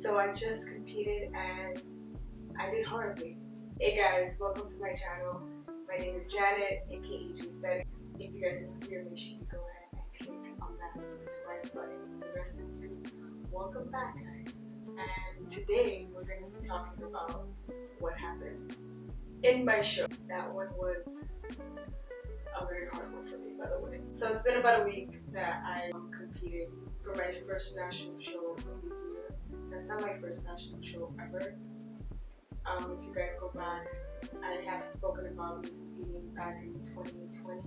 So I just competed and I did horribly. Hey guys, welcome to my channel. My name is Janet, aka G7. If you guys are new here, make sure you go ahead and click on that subscribe button. The rest of you, welcome back guys. And today we're going to be talking about what happened in my show. That one was a very hard one for me, by the way. So it's been about a week that I competed for my first national show of the year. That's not my first national show ever. If you guys go back, I have spoken about me competing back in 2020,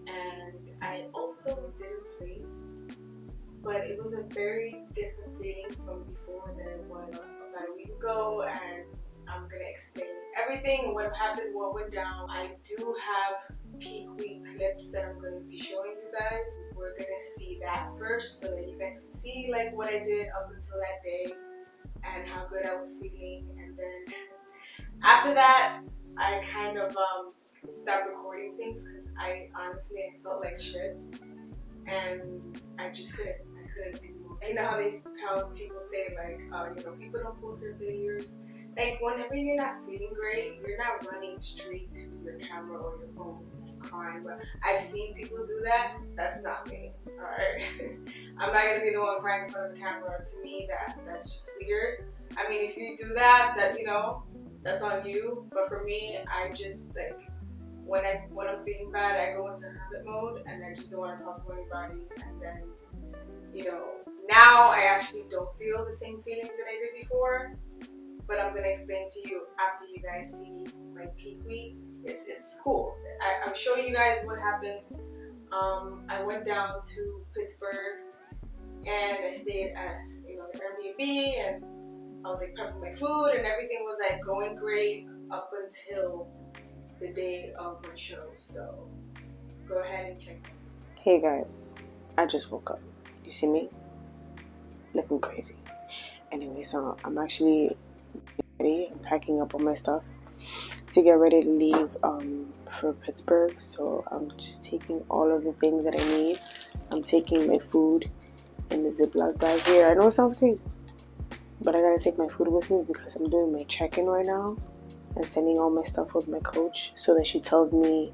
and I also didn't place, but it was a very different feeling from before than it was about a week ago, and I'm gonna explain everything, what happened, what went down. I do have peak week clips that I'm gonna be showing you guys. We're gonna see that first so that you guys can see like what I did up until that day and how good I was feeling, and then after that I kind of stopped recording things because I honestly felt like shit and I couldn't anymore. You know how people say like you know, people don't post their failures. Like whenever you're not feeling great, you're not running straight to your camera or your phone crying. But I've seen people do that. That's not me. Alright. I'm not gonna be the one crying in front of the camera. To me that's just weird. I mean, if you do that, you know, that's on you. But for me, I just like when I'm feeling bad, I go into hermit mode and I just don't want to talk to anybody. And then, you know, now I actually don't feel the same feelings that I did before. But I'm gonna explain to you after you guys see my peak week. It's cool. I'm showing you guys what happened. I went down to Pittsburgh and I stayed at, you know, the Airbnb, and I was like prepping my food and everything was like going great up until the day of my show. So go ahead and check. Hey guys, I just woke up. You see me? Looking crazy. Anyway, so I'm actually ready. I'm packing up all my stuff to get ready to leave for Pittsburgh. So I'm just taking all of the things that I need. I'm taking my food in the Ziploc bag here. I know it sounds crazy, but I gotta take my food with me because I'm doing my check-in right now and sending all my stuff with my coach so that she tells me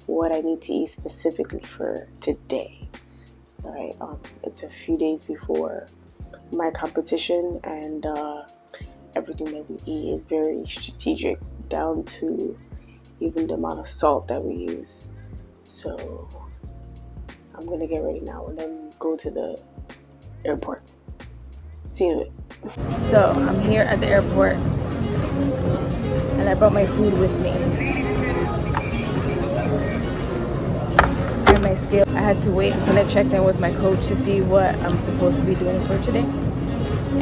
what I need to eat specifically for today. Alright, it's a few days before my competition, and everything that we eat is very strategic, down to even the amount of salt that we use. So I'm gonna get ready now and then go to the airport. See you in a bit. So I'm here at the airport and I brought my food with me and my scale. I had to wait until I checked in with my coach to see what I'm supposed to be doing for today.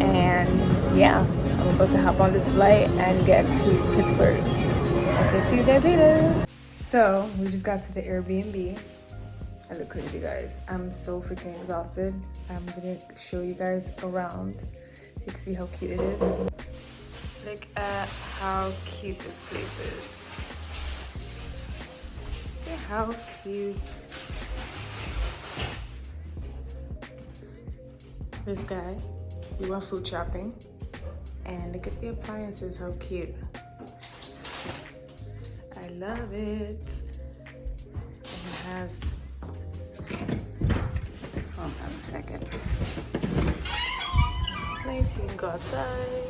And yeah, I'm about to hop on this flight and get to Pittsburgh. Okay, see you guys later. So we just got to the Airbnb. I look crazy, guys. I'm so freaking exhausted. I'm gonna show you guys around so you can see how cute it is. Look at how cute this place is. Look at how cute. This guy, we went food shopping, and look at the appliances, how cute. I love it. And it has, hold on a second. Place you can go outside.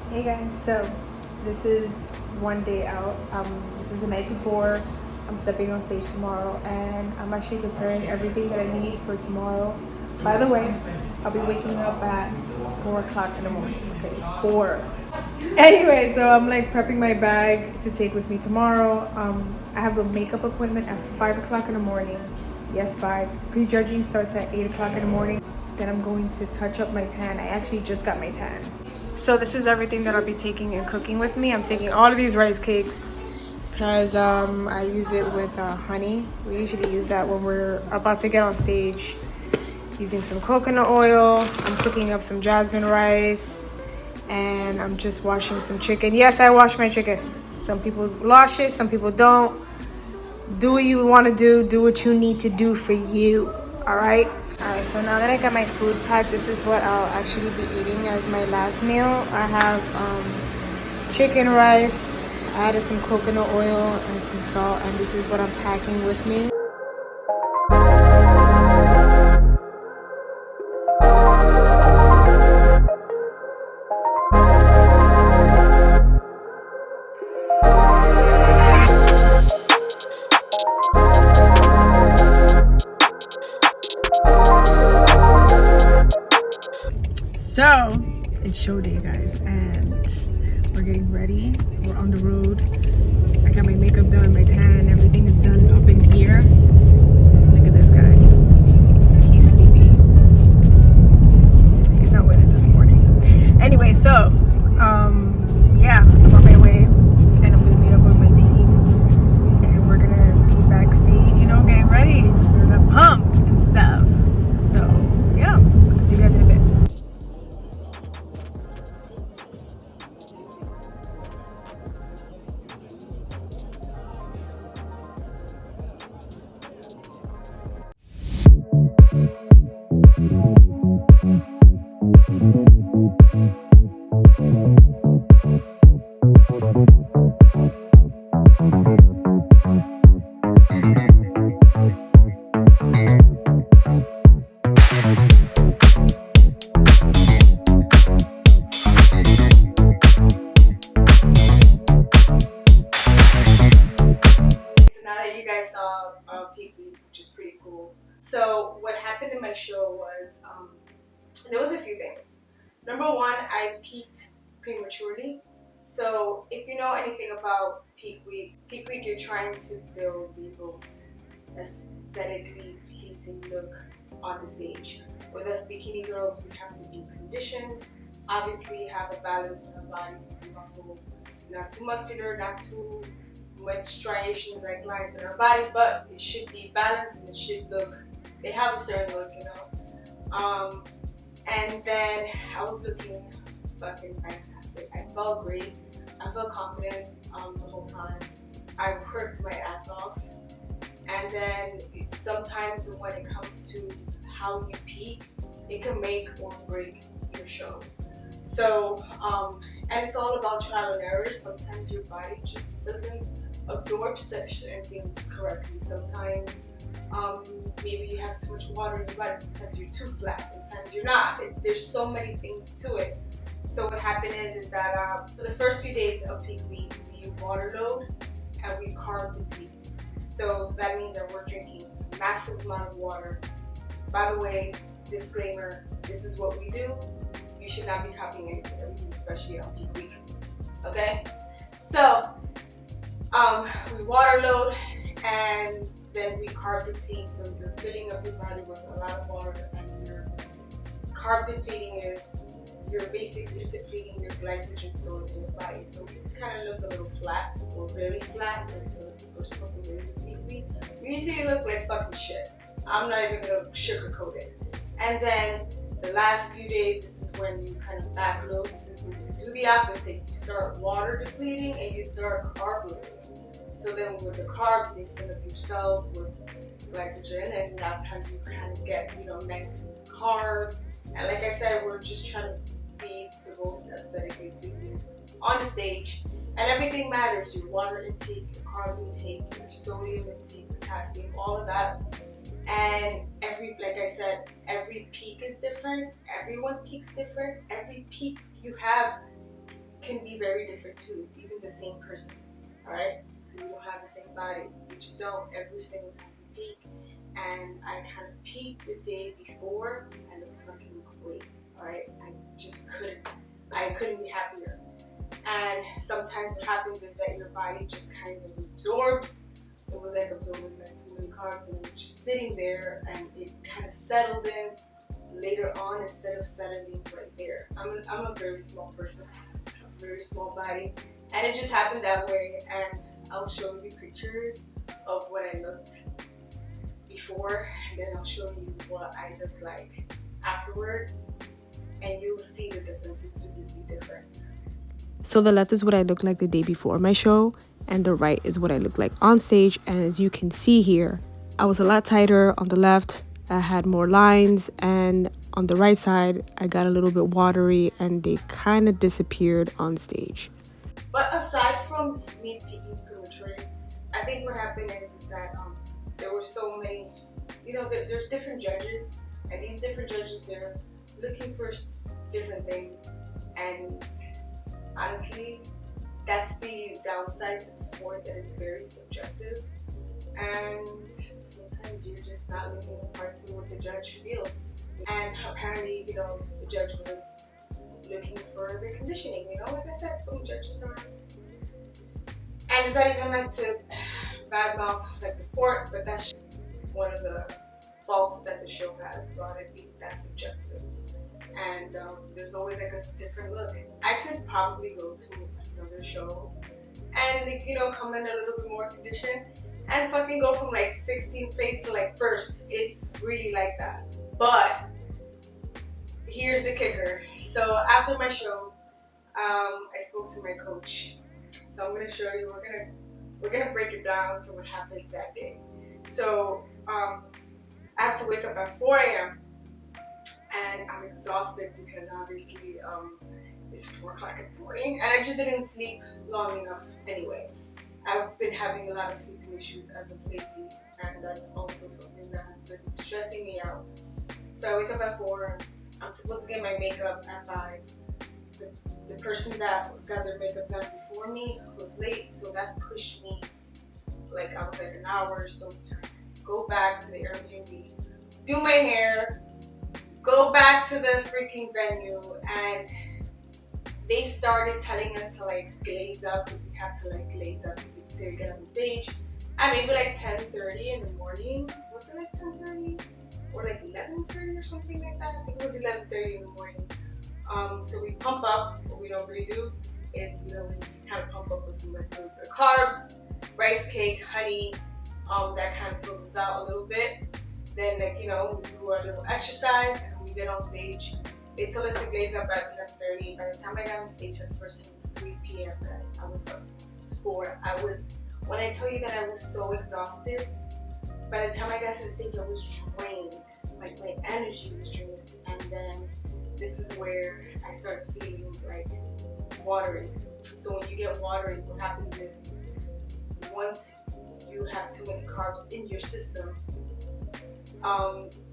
Hey guys, so this is one day out. This is the night before. I'm stepping on stage tomorrow, and I'm actually preparing everything that I need for tomorrow. By the way, I'll be waking up at 4 o'clock in the morning. Okay, 4. Anyway, so I'm like prepping my bag to take with me tomorrow. I have a makeup appointment at 5 o'clock in the morning. Yes, 5. Prejudging starts at 8 o'clock in the morning. Then I'm going to touch up my tan. I actually just got my tan. So this is everything that I'll be taking and cooking with me. I'm taking all of these rice cakes because I use it with honey. We usually use that when we're about to get on stage. Using some coconut oil. I'm cooking up some jasmine rice, and I'm just washing some chicken. Yes, I wash my chicken. Some people wash it, some people don't. Do what you want to do. Do what you need to do for you. All right. Alright, so now that I got my food packed, this is what I'll actually be eating as my last meal. I have chicken rice, I added some coconut oil and some salt, and this is what I'm packing with me. So it's show day, guys, and we're getting ready. We're on the road. I got my makeup done, my tan, everything is done up in here. Look at this guy. He's sleepy. He's not with it this morning. Anyway, so yeah, I'm on my way, and I'm gonna meet up with my team, and we're gonna be backstage, you know, getting ready for the pump and stuff. So yeah, I'll see you guys in a bit. Now that you guys saw Peak Week, which is pretty cool. So what happened in my show was there was a few things. Number one, I peaked prematurely. So if you know anything about Peak Week, you're trying to build the most aesthetically pleasing look on the stage. With us bikini girls, we have to be conditioned, obviously have a balance in our body, muscle, not too muscular, not too much striations like lines in our body, but it should be balanced and it should look, they have a certain look, you know. And then I was looking fucking fantastic. I felt great. I felt confident the whole time. I worked my ass off. And then sometimes when it comes to how you peak, it can make or break your show. So, and it's all about trial and error. Sometimes your body just doesn't absorb certain things correctly. Sometimes maybe you have too much water in your body. Sometimes you're too flat. Sometimes you're not. There's so many things to it. So what happened is that for the first few days of Peak Week, we water load and we carb deplete. So that means that we're drinking a massive amount of water. By the way, disclaimer, this is what we do. You should not be copying anything, especially on Peak Week. Okay? So we water load and then we carb deplete. So you're filling up your body with a lot of water, and your carb depleting is you're basically depleting your glycogen stores in your body. So you kind of look a little flat or very flat for smoking days of Peak Week. You usually look like fucking shit. I'm not even gonna sugarcoat it. And then the last few days, this is when you kind of backload. This is when you do the opposite. You start water depleting and you start carb loading. So then with the carbs, they fill up your cells with glycogen, and that's how you kind of get, you know, nice carb. And like I said, we're just trying to be the most aesthetically pleasing on the stage. And everything matters: your water intake, your carb intake, your sodium intake, potassium, all of that. And like I said, every peak is different. Everyone peaks different. Every peak you have can be very different too, even the same person, all right? You don't have the same body. You just don't every single time you peak. And I kind of peaked the day before and the fucking great, all right? I couldn't be happier. And sometimes what happens is that your body just kind of absorbs. It was like absorbing like too many carbs, and it was just sitting there, and it kind of settled in later on instead of settling right there. I'm a very small person, a very small body, and it just happened that way. And I'll show you pictures of what I looked before, and then I'll show you what I look like afterwards, and you'll see the difference is visibly different. So the left is what I look like the day before my show, and the right is what I look like on stage. And as you can see here, I was a lot tighter on the left, I had more lines, and on the right side, I got a little bit watery, and they kind of disappeared on stage. But aside from me peaking prematurely, I think what happened is that there were so many, there's different judges, and these different judges, they're looking for different things. And honestly, that's the downside to the sport, that is very subjective. And sometimes you're just not looking apart to what the judge feels. And apparently, the judge was looking for the conditioning. Like I said, some judges are, and it's not even like to badmouth like the sport, but that's just one of the faults that the show has about it being that subjective. And there's always like a different look. I could probably go to another show and come in a little bit more conditioned and fucking go from like 16th place to like first. It's really like that. But here's the kicker. So after my show, I spoke to my coach. So I'm gonna show you. We're gonna break it down to what happened that day. So I have to wake up at 4 a.m. and I'm exhausted because obviously it's 4 o'clock in the morning and I just didn't sleep long enough anyway. I've been having a lot of sleeping issues as of lately, and that's also something that has been stressing me out. So I wake up at 4. I'm supposed to get my makeup at 5. The person that got their makeup done before me was late, so that pushed me, like I was like an hour or so behind. To go back to the Airbnb, do my hair, go back to the freaking venue, and they started telling us to like glaze up, because we have to like glaze up to get on the stage at maybe like 10:30 in the morning. Was it like 10:30 or like 11:30 or something like that? I think it was 11:30 in the morning. So we pump up. What we don't really do is we kind of pump up with some like little bit of carbs, rice cake, honey. That kind of fills us out a little bit. Then we do our little exercise and we get on stage. They told us to glaze up at 11:30. By the time I got on stage for the first time, it was 3 p.m. guys. I was up since 4. When I tell you that I was so exhausted, by the time I got to the stage, I was drained. Like my energy was drained. And then this is where I started feeling like watery. So when you get watery, what happens is once you have too many carbs in your system,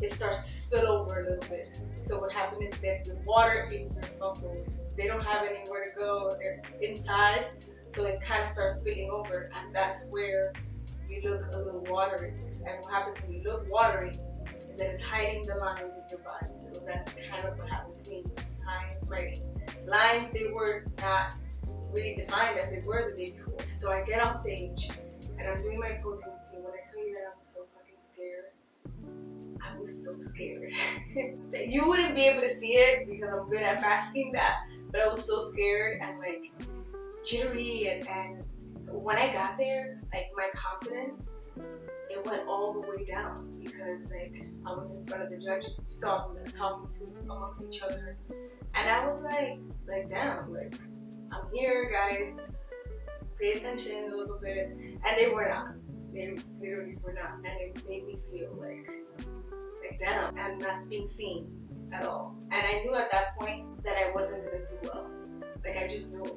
it starts to spill over a little bit. So what happens is that the water in your muscles, they don't have anywhere to go. They're inside, so it kind of starts spilling over, and that's where you look a little watery. And what happens when you look watery is that it's hiding the lines in your body. So that's kind of what happened to me. My lines, they were not really defined as they were the day before. So I get on stage and I'm doing my posing routine. When I tell you that I was so fucking scared, I was so scared. You wouldn't be able to see it because I'm good at masking that, but I was so scared and like jittery, and when I got there, like my confidence, it went all the way down because like I was in front of the judges. You saw them talking to amongst each other, and I was like damn, like I'm here, guys. Pay attention a little bit, and they were not. They literally were not, and it made me feel like damn, I'm not being seen at all. And I knew at that point that I wasn't gonna do well. Like I just knew it.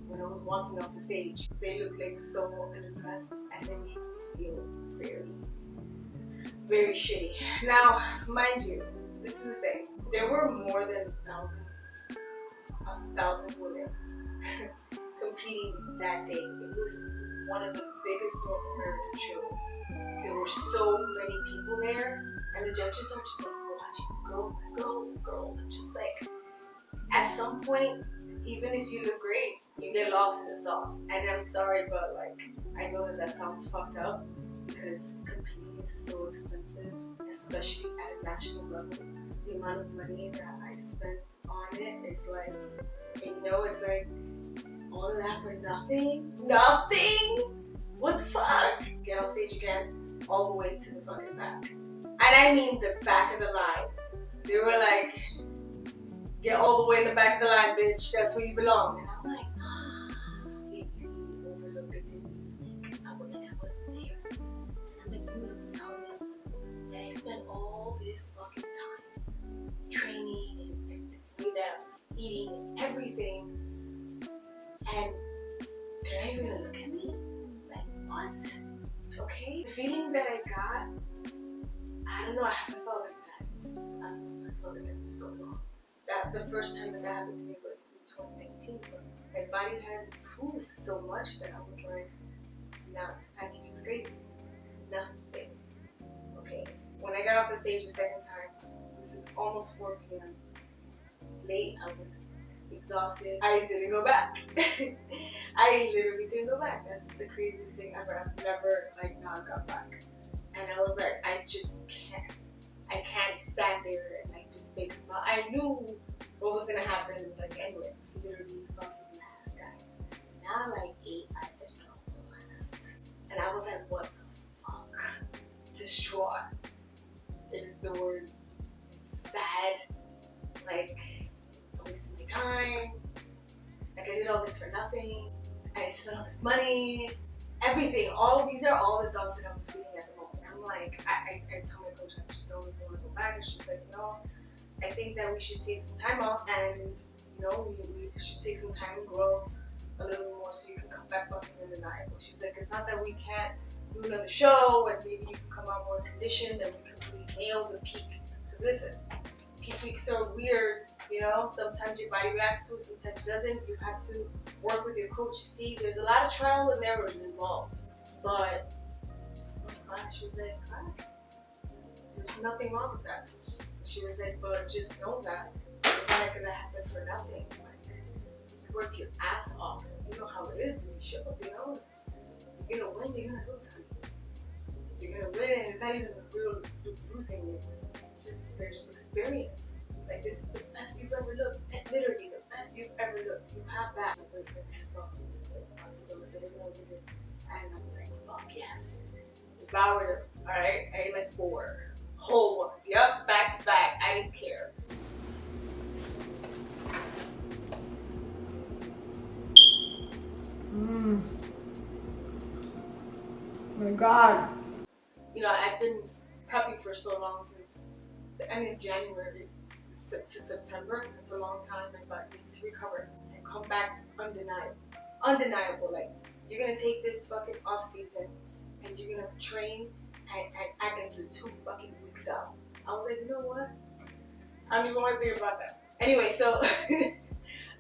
When I was walking off the stage, they looked like so unimpressed, and it made me feel very, very shitty. Now, mind you, this is the thing. There were more than a thousand women competing that day. It was one of the biggest North American shows. There were so many people there, and the judges are just like watching girls. I'm just like, at some point, even if you look great, you get lost in the sauce. And I'm sorry, but like, I know that sounds fucked up because competing is so expensive, especially at a national level. The amount of money that I spent on it, it's like, it's like all of that for nothing? Nothing? What the fuck? Get on stage again, all the way to the fucking back. And I mean the back of the line. They were like, get all the way in the back of the line, bitch. That's where you belong. And I'm like, they really overlooked it, didn't they? I wasn't there. And I'm like, you have to tell me that I spent all you gonna look at me? Like, what? Okay? The feeling that I got, I don't know, I haven't felt like that. I don't know, I felt like that in so long. That the first time that happened to me was in 2019, but my body had improved so much that I was like, now this package is crazy. Nothing. Okay. When I got off the stage the second time, this is almost 4 p.m. late, I was exhausted. I didn't go back. I literally didn't go back. That's the craziest thing ever. I've never like not gone back. And I was like, I just can't. I can't stand there and like just fake a smile. I knew what was gonna happen. Like anyway, it's literally fucking last, guys. Now like 8 I didn't go last. And I was like, what the fuck? Distraught is the word. It's sad. Like, I wasted my time. Like, I did all this for nothing. I spent all this money. Everything. All these are all the thoughts that I was feeling at the moment. I'm like, I tell my coach, I just don't want to go back. And she's like, no, I think that we should take some time off and, you know, we should take some time and grow a little more so you can come back fucking undeniable. She's like, it's not that we can't do another show and maybe you can come out more conditioned and we can really nail the peak. Because listen, peak weeks are weird, you know, sometimes your body reacts to it, sometimes it doesn't. You have to work with your coach to see. There's a lot of trial and errors involved. But she was like, hi. There's nothing wrong with that. She was like, but just know that it's not gonna happen for nothing. Like, you worked your ass off. You know how it is with these shows, you know? You're gonna win, you're gonna lose, honey. You're gonna win, and it's not even the real losing, it's just, there's experience. Like, this is the best you've ever looked. And literally, the best you've ever looked. You have that. My boyfriend had brought me this, like, possibilities. I didn't know what it. And I was like, fuck yes. Devoured them, alright? I ate like 4 whole ones. Yup, back to back. I didn't care. My God. You know, I've been prepping for so long since the end of January to September. It's a long time. My body needs to recover and come back undeniable. Undeniable. Like, you're gonna take this fucking off season and you're gonna train and act like you're 2 fucking weeks out. I was like, you know what? I don't even want to think about that. Anyway, so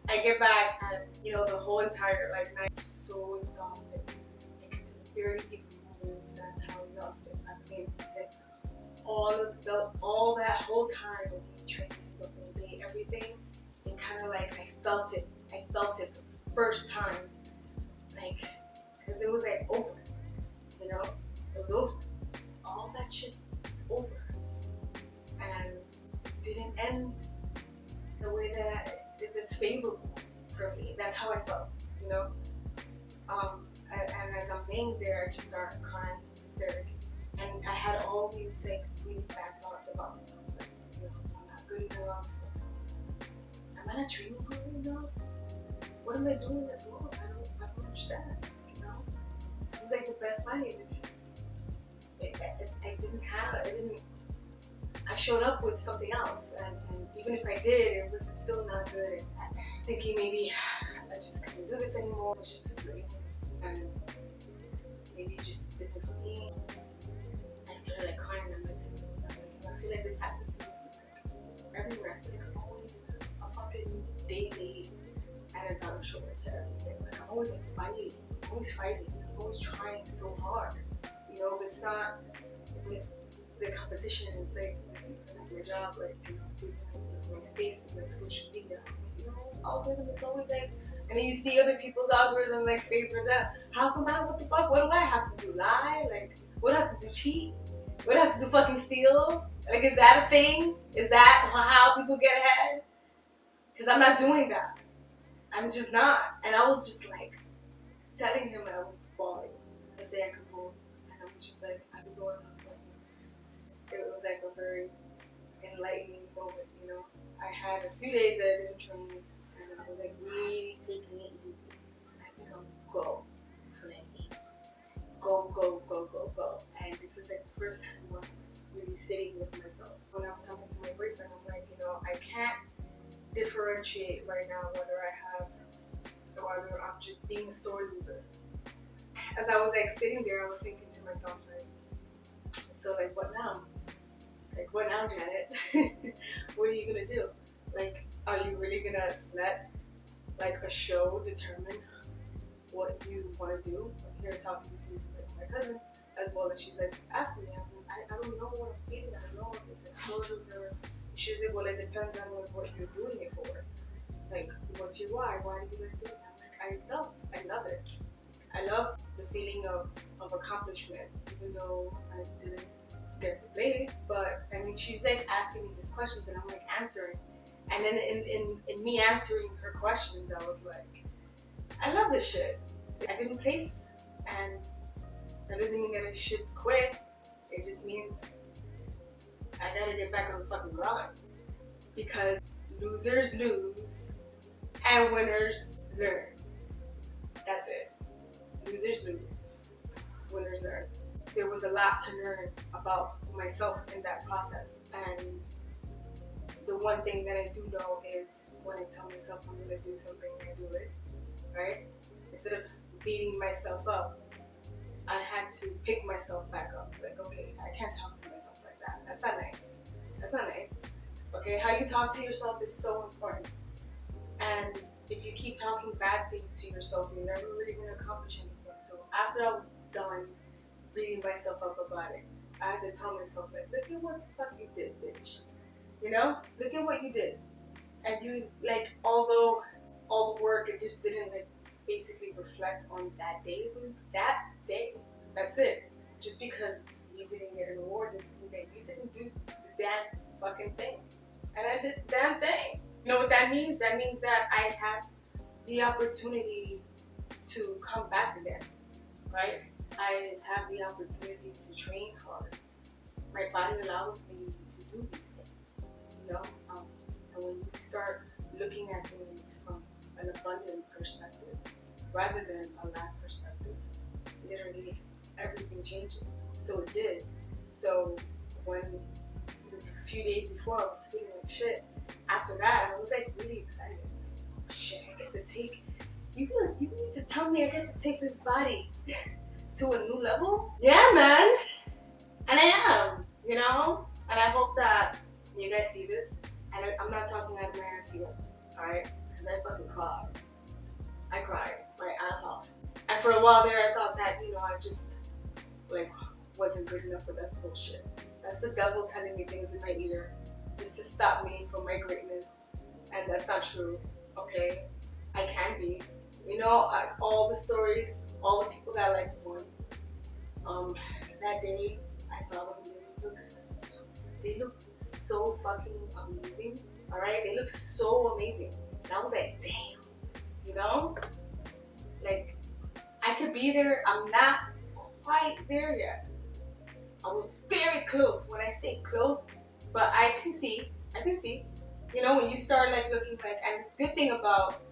I get back and, you know, the whole entire like night, I'm so exhausted. I could barely even move. That's how exhausted I've been. Like, all that whole time of me training the whole day, everything, and kind of like I felt it. I felt it for the first time, like, because it was like over, you know, it was over. All that shit was over, and didn't end the way that it's favorable for me. That's how I felt, you know. And as I'm laying there, I just started crying hysterically. And I had all these like really bad thoughts about myself. Like, you know, I'm not good enough. Am I not training hard enough? What am I doing that's wrong? I don't understand. You know, this is like the best fight. It's just I showed up with something else, and even if I did, it was still not good. And thinking maybe I just couldn't do this anymore. It's just too late, and maybe it just isn't for me. I started like crying and I'm like, I feel like this happens to me like, everywhere. I feel like I'm always a fucking day late and I'm not sure to everything. Like, I'm always like fighting. I'm always fighting. I'm always trying so hard. You know, it's not with the competition. It's like your job, like, you know, taking my space in like social media. You know, algorithm is always like, and then you see other people's algorithm like favor that. How come what the fuck? What do I have to do? Lie? Like, what do I have to do? Cheat? What do I have to do? Fucking steal? Like, is that a thing? Is that how people get ahead? Because I'm not doing that. I'm just not. And I was just like telling him that I was bawling. I say I could go, and I was just like, I could go and talk to him. It was like a very enlightening moment, you know. I had a few days that I didn't train, and I was like really taking it easy. I think I'll go for like 8 months. Go. And this is like the first time I'm really sitting with myself. When I was talking to my boyfriend, I'm like, you know, I can't differentiate right now whether I'm just being a sore loser. as I was like sitting there, I was thinking to myself, like, so like what now? Like what now, Janet? What are you gonna do? Like, are you really gonna let like a show determine what you want to do? I'm here talking to like, my cousin as well, and she's like asking me, I don't know what I'm feeling. I don't know if it's like shoulders or. She's like, well, it depends on like, what you're doing it for. Like, what's your why? Why do you like doing it? I'm like, I love it. I love the feeling of accomplishment, even though I didn't get to place. But I mean, she's like asking me these questions, and I'm like answering. And then in me answering her questions, I was like, I love this shit. I didn't place, and that doesn't mean that I should quit. It just means I gotta get back on the fucking grind. Because losers lose and winners learn. That's it. Losers lose, winners learn. There was a lot to learn about myself in that process. And the one thing that I do know is when I tell myself I'm gonna do something, I do it, right? Instead of beating myself up, I had to pick myself back up. Like, okay, I can't talk to myself like that. That's not nice. That's not nice. Okay, how you talk to yourself is so important. And if you keep talking bad things to yourself, you're never really gonna accomplish anything. So after I was done beating myself up about it, I had to tell myself, like, look at what the fuck you did, bitch. You know? Look at what you did. And you, like, although all the work, it just didn't, like, basically reflect on that day. It was that day. That's it. Just because you didn't get an award doesn't mean that you didn't do the damn fucking thing. And I did the damn thing. You know what that means? That means that I have the opportunity to come back again, right? I have the opportunity to train hard. My body allows me to do these things, you know? And when you start looking at things from an abundant perspective, rather than a lack perspective, literally everything changes. So it did. So when a few days before I was feeling like shit, after that I was like really excited. Oh shit, I get to take, you need to tell me I get to take this body to a new level? Yeah, man. And I am, you know? And I hope that you guys see this. And I'm not talking out of my ass here, alright? Because I fucking cried. I cried my ass off. And for a while there, I thought that, you know, I just, like, wasn't good enough, but that's bullshit. That's the devil telling me things in my ear just to stop me from my greatness. And that's not true, okay? I can be. You know, all the stories, all the people that, like, won, that day, I saw them, they look so fucking amazing, alright? They look so amazing. And I was like, damn, you know? Like, I could be there. I'm not quite there yet. I was very close. When I say close, but I can see. You know, when you start like looking like, and the good thing about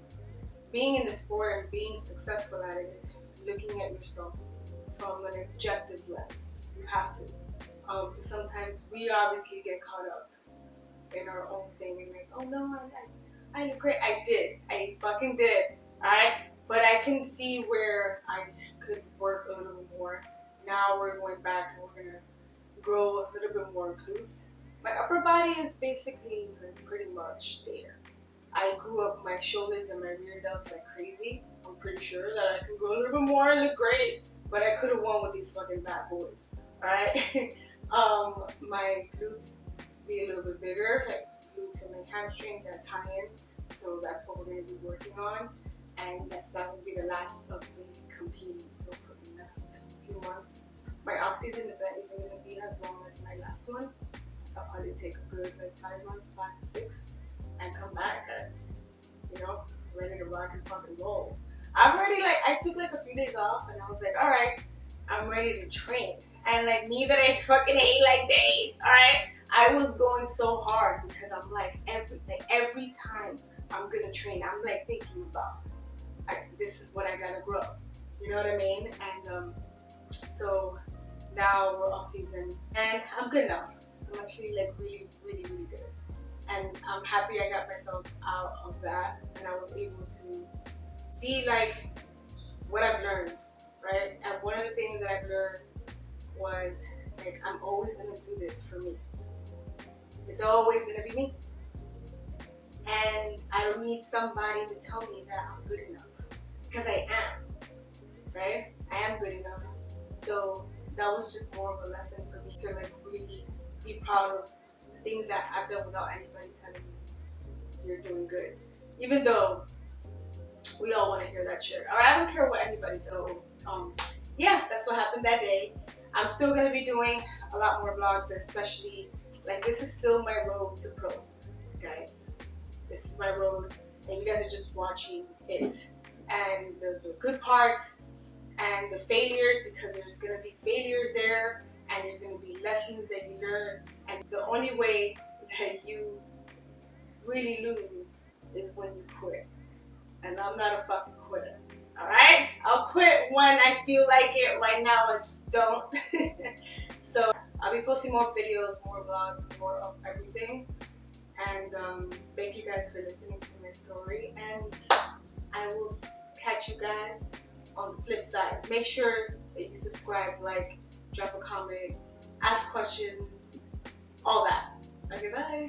being in the sport and being successful at it is looking at yourself from an objective lens. You have to. Sometimes we obviously get caught up in our own thing and like, oh no, I look great. I did. I fucking did. Alright? But I can see where I could work a little bit more. Now we're going back and we're gonna grow a little bit more glutes. My upper body is basically pretty much there. I grew up my shoulders and my rear delts like crazy. I'm pretty sure that I can grow a little bit more and look great. But I could have won with these fucking bad boys. Alright? My glutes be a little bit bigger, like glutes and my hamstring that tie in. So that's what we're gonna be working on. And that's not going to be the last of me competing. So for the next few months, my off season isn't even going to be as long as my last one. I'll probably take a good like 5 months, 5 to 6, and come back and, you know, ready to rock and fucking roll. I'm ready. Like, I took like a few days off and I was like, all right, I'm ready to train. And like me that I fucking hate like Dave, all right, I was going so hard because I'm like every time I'm gonna train, I'm like thinking about. This is what I gotta grow. You know what I mean? And so now we're off season and I'm good now. I'm actually like really good. And I'm happy I got myself out of that and I was able to see like what I've learned, right? And one of the things that I've learned was, like, I'm always gonna do this for me. It's always gonna be me. And I don't need somebody to tell me that I'm good enough, because I am, right? I am good enough. So that was just more of a lesson for me to, like, really be proud of the things that I've done without anybody telling me you're doing good. Even though we all want to hear that shit. Or I don't care what anybody says. So yeah, that's what happened that day. I'm still gonna be doing a lot more vlogs, especially, like, this is still my road to pro, guys. This is my road, and you guys are just watching it, and the good parts and the failures, because there's gonna be failures there, and there's gonna be lessons that you learn, and the only way that you really lose is when you quit. And I'm not a fucking quitter. Alright? I'll quit when I feel like it. Right now I just don't. So I'll be posting more videos, more vlogs, more of everything. And thank you guys for listening to my story. And I will catch you guys on the flip side. Make sure that you subscribe, like, drop a comment, ask questions, all that. Okay, bye.